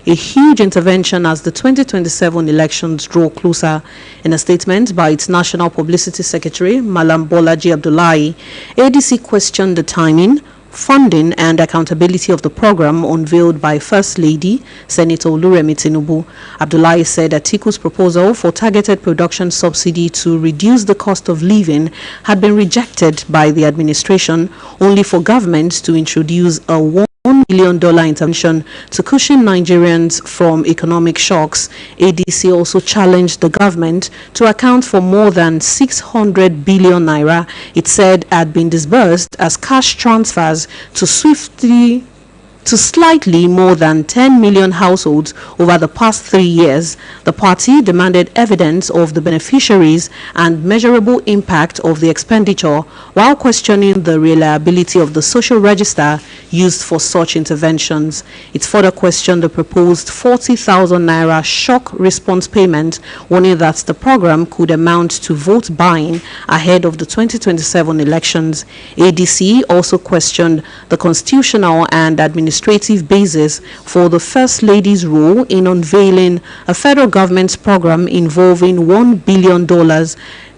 a huge intervention as the 2027 elections draw closer. In a statement by its National Publicity Secretary, Malam Bolaji Abdullahi, ADC questioned the timing, funding and accountability of the program unveiled by First Lady, Senator Oluyole Tinubu. Abdullahi said Atiku's proposal for targeted production subsidy to reduce the cost of living had been rejected by the administration, only for government to introduce a $1 billion intervention to cushion Nigerians from economic shocks. ADC also challenged the government to account for more than 600 billion naira it said had been disbursed as cash transfers to slightly more than 10 million households over the past 3 years. The party demanded evidence of the beneficiaries and measurable impact of the expenditure, while questioning the reliability of the social register used for such interventions. It further questioned the proposed 40,000 naira shock response payment, warning that the program could amount to vote buying ahead of the 2027 elections. ADC also questioned the constitutional and administrative basis for the First Lady's role in unveiling a federal government's program involving $1 billion,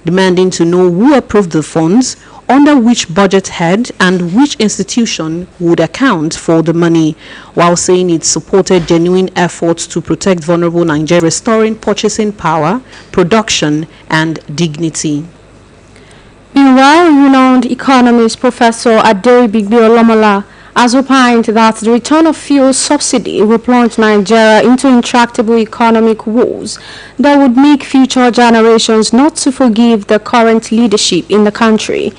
demanding to know who approved the funds, under which budget head and which institution would account for the money, while saying it supported genuine efforts to protect vulnerable Nigeria, restoring purchasing power, production and dignity. Meanwhile, renowned economist Professor Aderibigbe Olomola has opined that the return of fuel subsidy will plunge Nigeria into intractable economic woes that would make future generations not to forgive the current leadership in the country.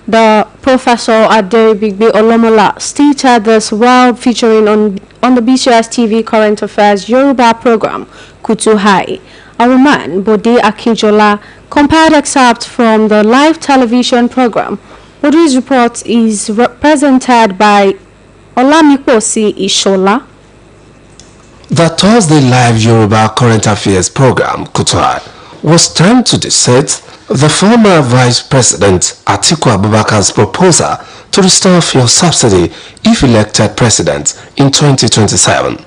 The Professor Aderibigbe Olomola stated this while featuring on the BCS TV Current Affairs Yoruba program Kutu Hai. Our man Bode Akinjola compared excerpts from the live television program. Bode's report is represented by Olamiposi Ishola. The Thursday live Yoruba Current Affairs program, Kutuai, was timed to dissect the former Vice President Atiku Abubakar's proposal to restore fuel subsidy if elected president in 2027.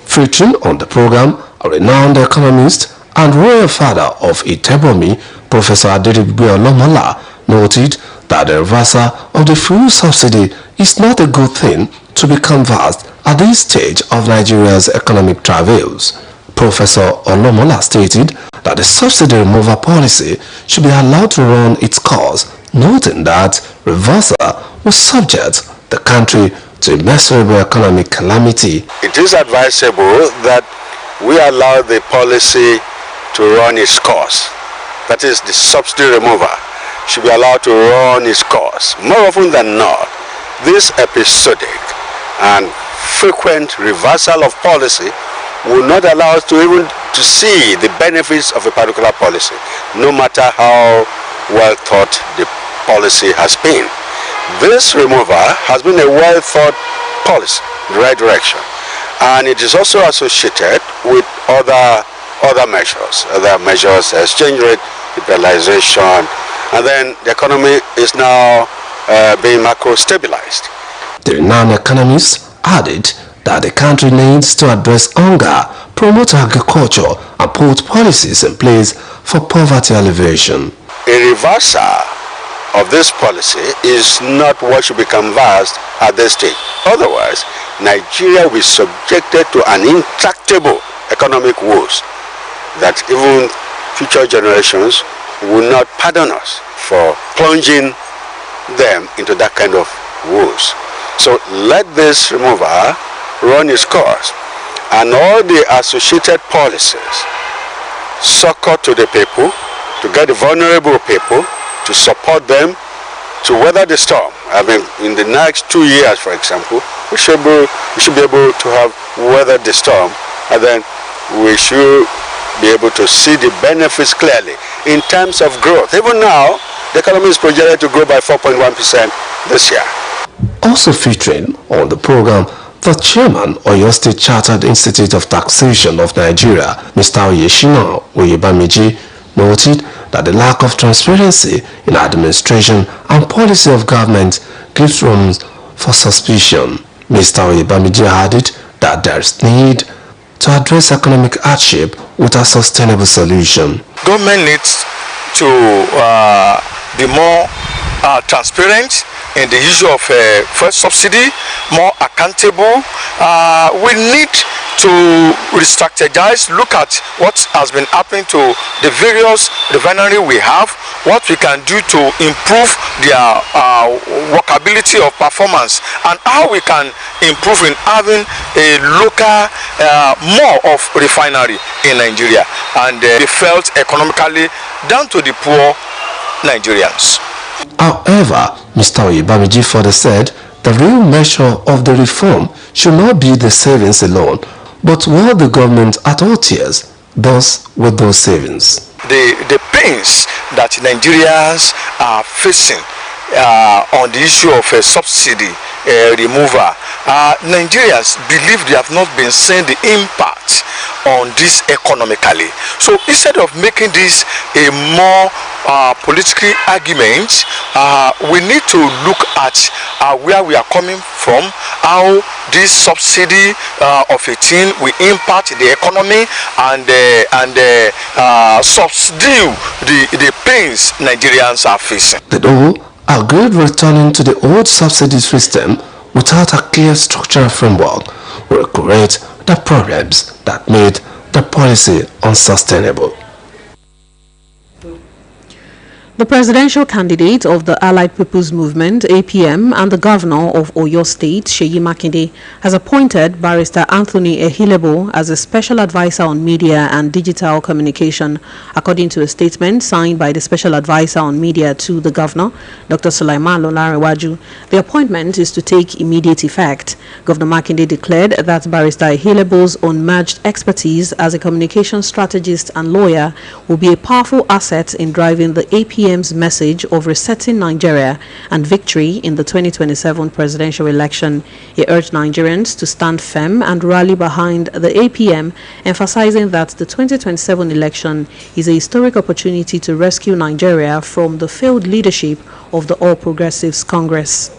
Featuring on the program, a renowned economist and royal father of Itebomi, Professor Aderibigbe Olomola, noted that the reversal of the fuel subsidy is not a good thing to be canvassed at this stage of Nigeria's economic travails. Professor Olomola stated that the subsidy removal policy should be allowed to run its course, noting that reversal will subject the country to immeasurable economic calamity. It is advisable that we allow the policy to run its course. That is, the subsidy remover should be allowed to run its course. More often than not, this episodic and frequent reversal of policy will not allow us to even to see the benefits of a particular policy, no matter how well thought the policy has been. This removal has been a well thought policy in the right direction, and it is also associated with other measures, exchange rate liberalization, and then the economy is now being macro stabilized. The renowned economist added that the country needs to address hunger, promote agriculture, and put policies in place for poverty alleviation. A reversal of this policy is not what should be canvassed at this stage. Otherwise, Nigeria will be subjected to an intractable economic woes that even future generations will not pardon us for plunging them into that kind of woes. So let this removal run its course, and all the associated policies succor to the people, to get the vulnerable people, to support them, to weather the storm. I mean, in the next 2 years, for example, we should be able to have weathered the storm, and then we should be able to see the benefits clearly in terms of growth. Even now, the economy is projected to grow by 4.1% this year. Also featuring on the program, the chairman of Oyo State Chartered Institute of Taxation of Nigeria, Mr. Oyeshina Oyebamiji, noted that the lack of transparency in administration and policy of government gives room for suspicion. Mr. Oyebamiji added that there is need to address economic hardship with a sustainable solution. Government needs to be more transparent in the issue of fuel subsidy, more accountable. We need to re-strategize, look at what has been happening to the various refineries we have, what we can do to improve their workability of performance, and how we can improve in having a local, more of refinery in Nigeria, and be felt economically down to the poor Nigerians. However, Mr. Oyebamiji further said the real measure of the reform should not be the savings alone, but what the government at all tiers does with those savings. The pains that Nigerians are facing on the issue of a subsidy removal, Nigerians believe they have not been seeing the impact on this economically. So instead of making this a more political argument, we need to look at where we are coming from, how this subsidy of a thing will impact the economy, and subdue the pains Nigerians are facing. The all agreed returning to the old subsidy system without a clear structural framework will create the problems that made the policy unsustainable. The presidential candidate of the Allied People's Movement, APM, and the governor of Oyo State, Seyi Makinde, has appointed Barrister Anthony Ehilebo as a special advisor on media and digital communication, according to a statement signed by the special advisor on media to the governor, Dr. Sulaiman Lolarewaju. The appointment is to take immediate effect. Governor Makinde declared that Barrister Ehilebo's unmatched expertise as a communication strategist and lawyer will be a powerful asset in driving the APM's message of resetting Nigeria and victory in the 2027 presidential election. He urged Nigerians to stand firm and rally behind the APM, emphasizing that the 2027 election is a historic opportunity to rescue Nigeria from the failed leadership of the All Progressives Congress.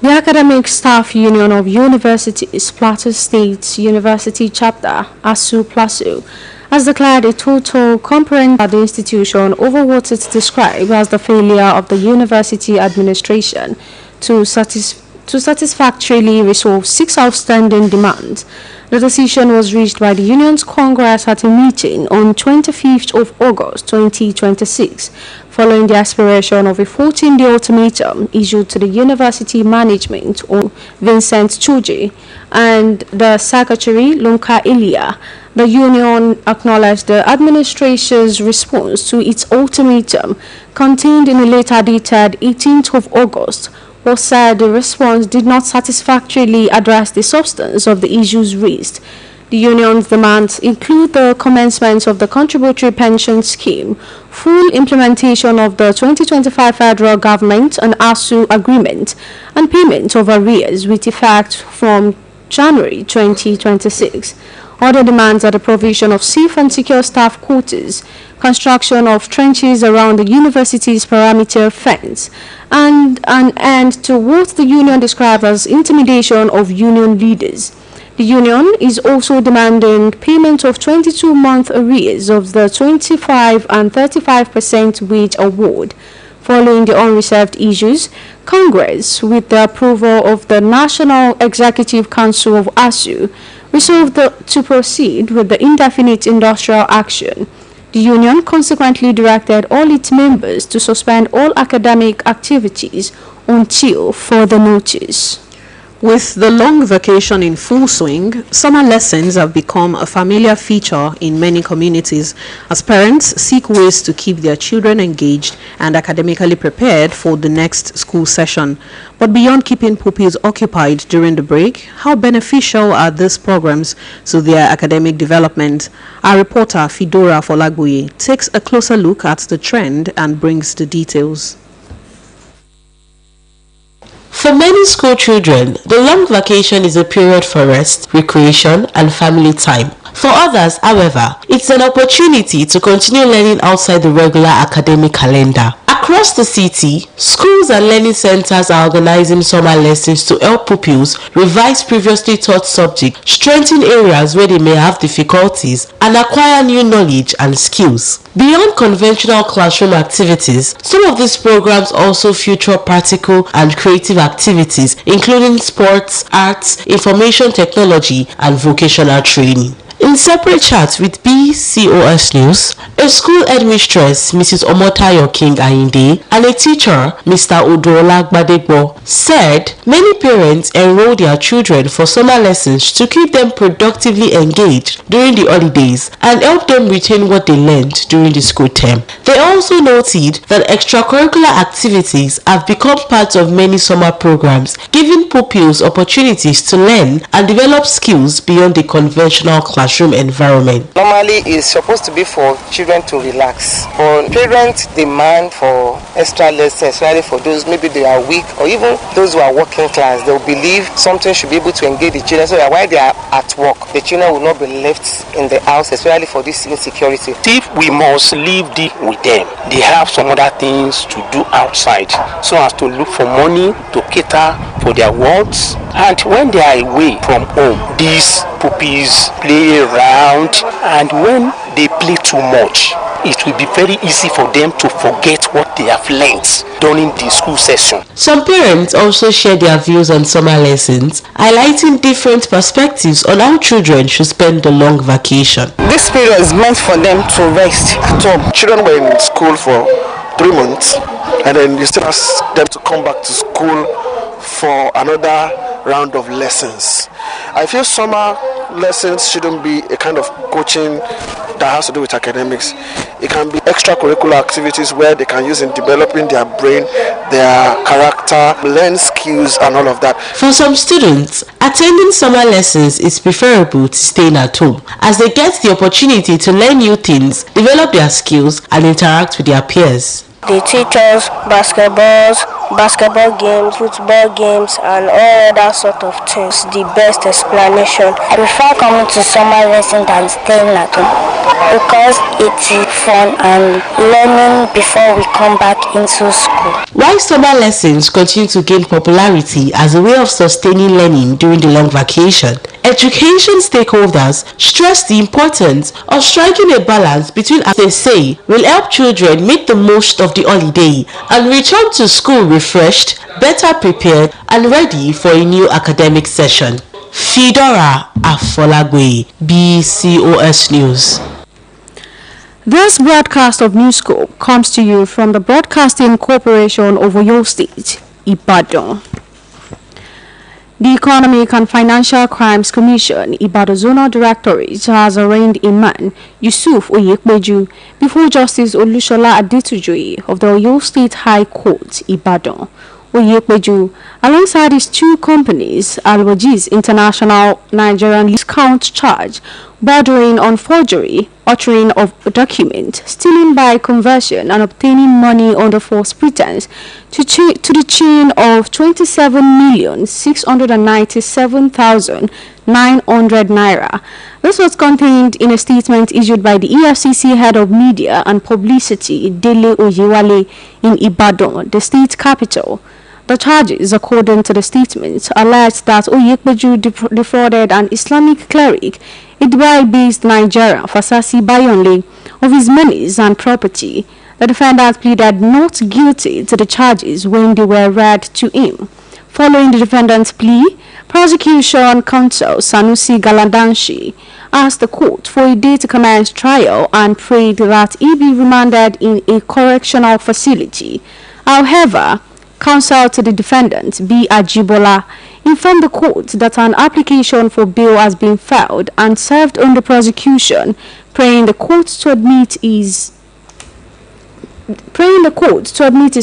The Academic Staff Union of Universities, Plateau State University Chapter, ASU Plateau, has declared a total comprehensive at the institution over what it described as the failure of the university administration to satisfactorily resolve 6 outstanding demands. The decision was reached by the union's Congress at a meeting on 25th of August 2026, following the expiration of a 14-day ultimatum issued to the university management on Vincent Chuji and the secretary Lunka Ilia. The union acknowledged the administration's response to its ultimatum, contained in a letter dated 18th of August, but said the response did not satisfactorily address the substance of the issues raised. The union's demands include the commencement of the contributory pension scheme, full implementation of the 2025 federal government and ASU agreement, and payment of arrears with effect from January 2026. Other demands are the provision of safe and secure staff quarters, construction of trenches around the university's perimeter fence, and an end to what the union described as intimidation of union leaders. The union is also demanding payment of 22-month arrears of the 25 and 35% wage award. Following the unresolved issues, Congress, with the approval of the National Executive Council of ASU, resolved to proceed with the indefinite industrial action. The union consequently directed all its members to suspend all academic activities until further notice. With the long vacation in full swing, summer lessons have become a familiar feature in many communities as parents seek ways to keep their children engaged and academically prepared for the next school session. But beyond keeping pupils occupied during the break, how beneficial are these programs to their academic development? Our reporter Fidora Folagboye takes a closer look at the trend and brings the details. For many school children, the long vacation is a period for rest, recreation, and family time. For others, however, it's an opportunity to continue learning outside the regular academic calendar. Across the city, schools and learning centers are organizing summer lessons to help pupils revise previously taught subjects, strengthen areas where they may have difficulties, and acquire new knowledge and skills. Beyond conventional classroom activities, some of these programs also feature practical and creative activities, including sports, arts, information technology, and vocational training. In separate chats with BCOS News, a school headmistress, Mrs. Omotayo King Ayinde, and a teacher, Mr. Odola Gbadebo, said many parents enroll their children for summer lessons to keep them productively engaged during the holidays and help them retain what they learned during the school term. They also noted that extracurricular activities have become part of many summer programs, giving pupils opportunities to learn and develop skills beyond the conventional classroom environment. Normally it's supposed to be for children to relax, but parents demand for extra lessons, especially for those maybe they are weak or even those who are working class. They'll believe something should be able to engage the children so that while they are at work, the children will not be left in the house, especially for this insecurity. If we must leave with them, they have some other things to do outside, so as to look for money to cater for their wants. And when they are away from home, these puppies play around, and when they play too much, it will be very easy for them to forget what they have learned during the school session. Some parents also share their views on summer lessons, highlighting different perspectives on how children should spend the long vacation. This period is meant for them to rest at home. Children were in school for 3 months, and then you still ask them to come back to school for another round of lessons. I feel summer lessons shouldn't be a kind of coaching that has to do with academics. It can be extracurricular activities where they can use in developing their brain, their character, learn skills and all of that. For some students, attending summer lessons is preferable to staying at home, as they get the opportunity to learn new things, develop their skills and interact with their peers. They teach us basketball games, football games, and all other sort of things. The best explanation. I prefer coming to summer lesson than staying at home because it's fun and learning before we come back into school. While summer lessons continue to gain popularity as a way of sustaining learning during the long vacation, education stakeholders stress the importance of striking a balance between, as they say, will help children make the most of the holiday and return to school refreshed, better prepared and ready for a new academic session. Fidora Afolagwe, BCOS News. This broadcast of Newscope comes to you from the Broadcasting Corporation of Oluyole State, Ibadan. The Economic and Financial Crimes Commission, Ibadan Zonal Directorate, has arraigned a man, Yusuf Oyekbeju, before Justice Oluyole Adetujoye of the Oluyole State High Court, Ibadan. Oyekbeju, alongside his two companies, Alwajiz International Nigerian count charge bordering on forgery, altering of a document, stealing by conversion, and obtaining money under false pretense to the tune of 27,697,900 naira. This was contained in a statement issued by the EFCC head of media and publicity, Dele Oyewale, in Ibadan, the state capital. The charges, according to the statement, alleged that Oyekbeju defrauded an Islamic cleric, a Dubai-based Nigerian, Fasasi Bayonle, of his monies and property. The defendant pleaded not guilty to the charges when they were read to him. Following the defendant's plea, prosecution counsel Sanusi Galadanshi asked the court for a day to commence trial and prayed that he be remanded in a correctional facility. However, counsel to the defendant, B. Ajibola, informed the court that an application for bail has been filed and served on the prosecution, praying the court to admit his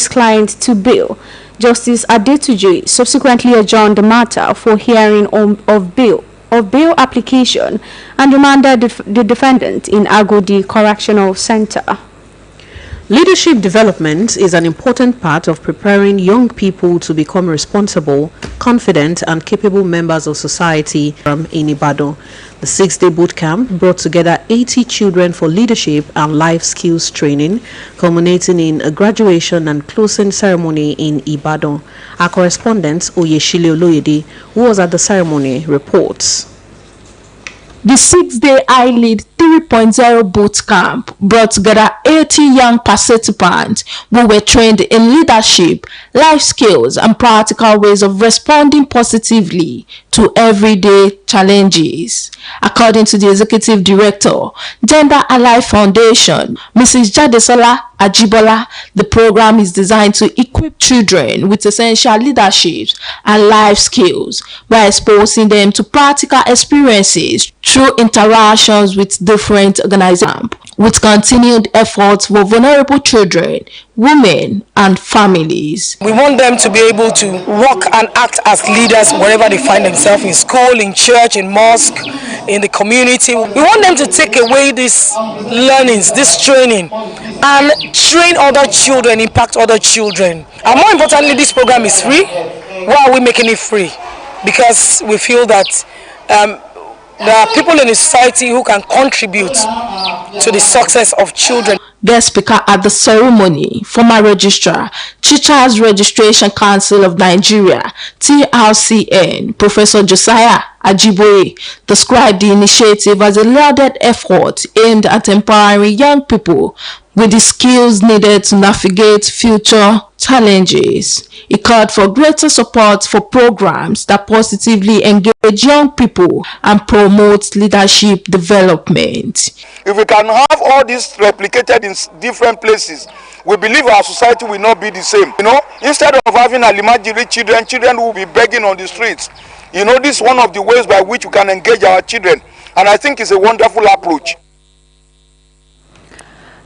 client to bail. Justice Adetujoye subsequently adjourned the matter for hearing of bail application and remanded the defendant in Agodi Correctional Center. Leadership development is an important part of preparing young people to become responsible, confident and capable members of society in Ibadan. The 6-day boot camp brought together 80 children for leadership and life skills training, culminating in a graduation and closing ceremony in Ibadan. Our correspondent, Oluyole, who was at the ceremony, reports. The 6-day I-Lead 3.0 boot camp brought together 80 young participants who were trained in leadership, life skills, and practical ways of responding positively to everyday challenges. According to the Executive Director, Gender Alive Foundation, Mrs. Jadesola Ajibola, the program is designed to equip children with essential leadership and life skills by exposing them to practical experiences through interactions with different organizations, with continued efforts for vulnerable children, women, and families. We want them to be able to work and act as leaders wherever they find themselves, in school, in church, in mosque, in the community. We want them to take away these learnings, this training, and train other children, impact other children. And more importantly, this program is free. Why are we making it free? Because we feel that there are people in the society who can contribute to the success of children. Guest speaker at the ceremony, former registrar, Teachers Registration Council of Nigeria, TRCN, Professor Josiah Ajiboye, described the initiative as a lauded effort aimed at empowering young people with the skills needed to navigate future challenges. He called for greater support for programs that positively engage young people and promote leadership development. If we can have all this replicated in different places, we believe our society will not be the same. Instead of having alimajiri children who will be begging on the streets, this is one of the ways by which we can engage our children, and I think it's a wonderful approach.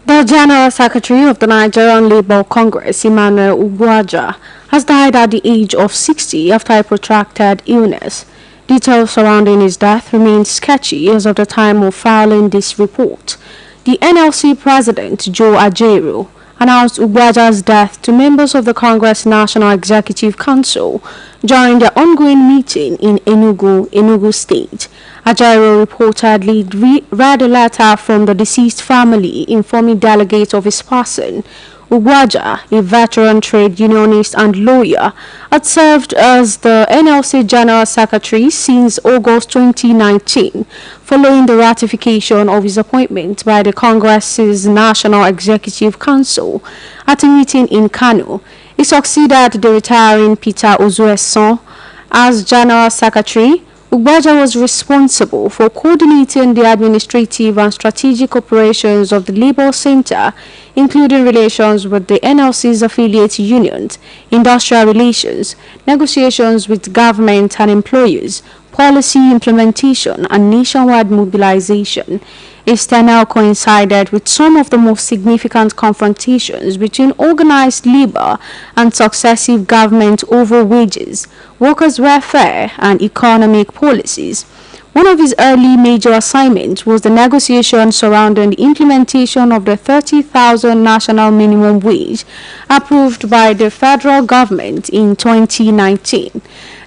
The General Secretary of the Nigerian Labour Congress, Emmanuel Ugwaja, has died at the age of 60 after a protracted illness. Details surrounding his death remain sketchy as of the time of filing this report. The NLC President, Joe Ajaero, announced Ugwaja's death to members of the Congress National Executive Council during their ongoing meeting in Enugu State. Ajaero reportedly read a letter from the deceased family informing delegates of his passing. Ugwaja, a veteran trade unionist and lawyer, had served as the NLC General Secretary since August 2019, following the ratification of his appointment by the Congress's National Executive Council at a meeting in Kano. He succeeded the retiring Peter Ozueson as General Secretary. Ugwaja was responsible for coordinating the administrative and strategic operations of the Labour Center, including relations with the NLC's affiliate unions, industrial relations, negotiations with government and employers, policy implementation, and nationwide mobilization. His tenure coincided with some of the most significant confrontations between organized labor and successive government over wages, workers' welfare, and economic policies. One of his early major assignments was the negotiation surrounding the implementation of the 30,000 national minimum wage approved by the federal government in 2019.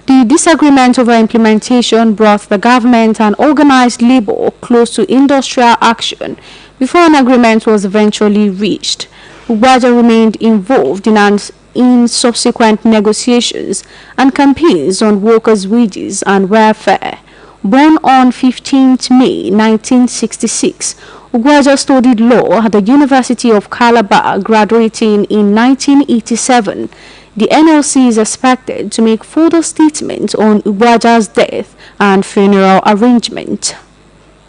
The disagreement over implementation brought the government and organized labor close to industrial action before an agreement was eventually reached. Ugwaja remained involved in subsequent negotiations and campaigns on workers' wages and welfare. Born on 15th May 1966, Ugwaja studied law at the University of Calabar, graduating in 1987. The NLC is expected to make further statements on Ugwaja's death and funeral arrangement.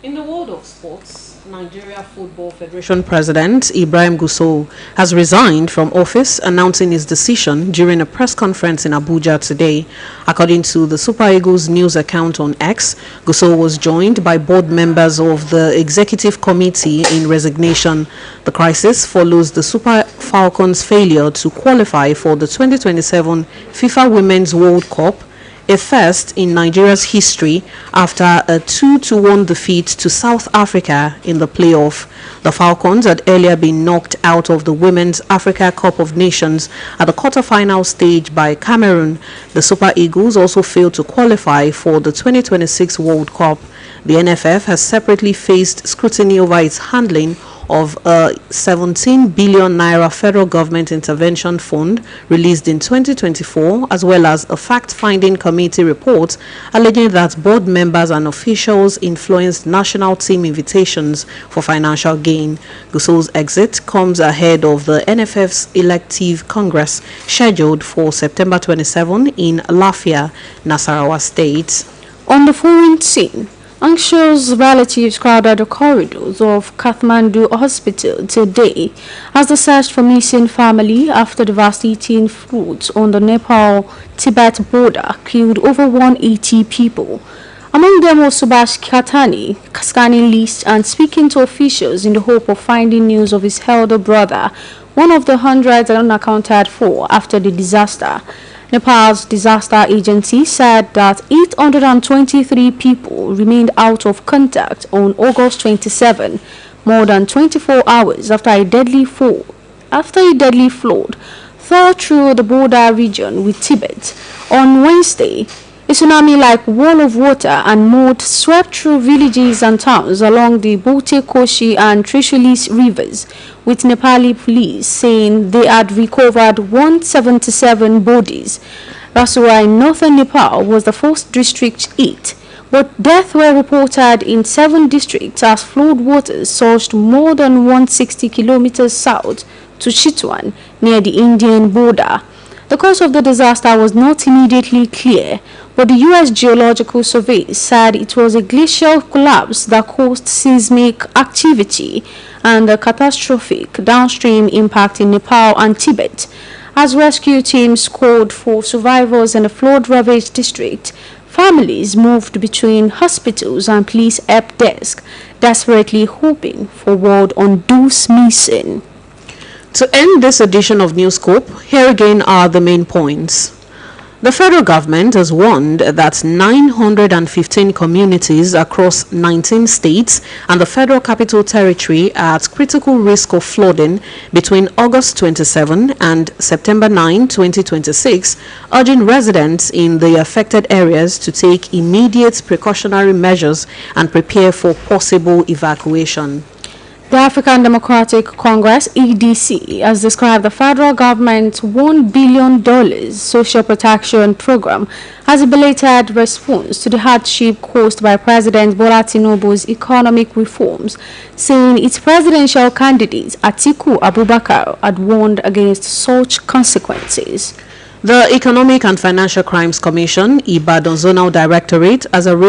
In the world of sports, Nigeria Football Federation President Ibrahim Gusau has resigned from office, announcing his decision during a press conference in Abuja today. According to the Super Eagles news account on X, Gusau was joined by board members of the executive committee in resignation. The crisis follows the Super Falcons' failure to qualify for the 2027 FIFA Women's World Cup a first in Nigeria's history after a 2-1 defeat to South Africa in the playoff. The Falcons had earlier been knocked out of the Women's Africa Cup of Nations at the quarter-final stage by Cameroon. The Super Eagles also failed to qualify for the 2026 World Cup. The NFF has separately faced scrutiny over its handling of a 17 billion naira federal government intervention fund released in 2024, as well as a fact-finding committee report alleging that board members and officials influenced national team invitations for financial gain. Guso's exit comes ahead of the NFF's elective congress scheduled for September 27 in Lafia, Nasarawa State. On the foreign scene, anxious relatives crowded the corridors of Kathmandu Hospital today as they searched for missing family after devastating floods on the Nepal-Tibet border killed over 180 people. Among them was Subhash Katani, scanning lists and speaking to officials in the hope of finding news of his elder brother, one of the hundreds unaccounted for after the disaster. Nepal's disaster agency said that 823 people remained out of contact on August 27, more than 24 hours after a deadly flood tore through the border region with Tibet. On Wednesday, a tsunami-like wall of water and mud swept through villages and towns along the Bote Koshi and Trishuli rivers, with Nepali police saying they had recovered 177 bodies. Rasura in northern Nepal was the first district hit, but deaths were reported in 7 districts as flood waters surged more than 160 kilometers south to Chitwan near the Indian border. The cause of the disaster was not immediately clear, but the U.S. Geological Survey said it was a glacial collapse that caused seismic activity and a catastrophic downstream impact in Nepal and Tibet. As rescue teams called for survivors in the flood-ravaged district, families moved between hospitals and police help desk, desperately hoping for word on those missing. To end this edition of Newscope, here again are the main points. The federal government has warned that 915 communities across 19 states and the Federal Capital Territory are at critical risk of flooding between August 27 and September 9, 2026, urging residents in the affected areas to take immediate precautionary measures and prepare for possible evacuation. The African Democratic Congress, EDC, has described the federal government's $1 billion social protection program as a belated response to the hardship caused by President Bola Tinubu's economic reforms, saying its presidential candidate, Atiku Abubakar, had warned against such consequences. The Economic and Financial Crimes Commission, Ibadan Zonal Directorate, has arranged